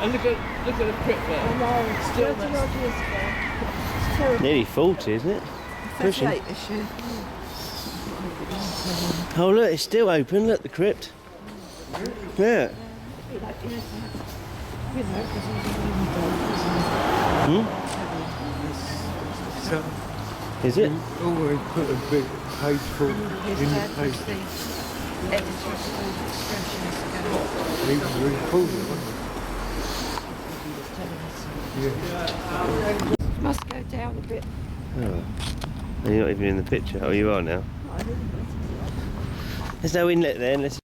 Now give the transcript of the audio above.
And look at the crypt there. I know, it's still 30 odd years ago. It's terrible. Nearly 40, isn't it? 38 this year. Oh look, it's still open, look, the crypt. Yeah. Is it? Always put a big page full in the paper. He was really cool, wasn't he? Yeah. Must go down a bit. Oh. You're not even in the picture. Oh, you are now. There's no inlet there unless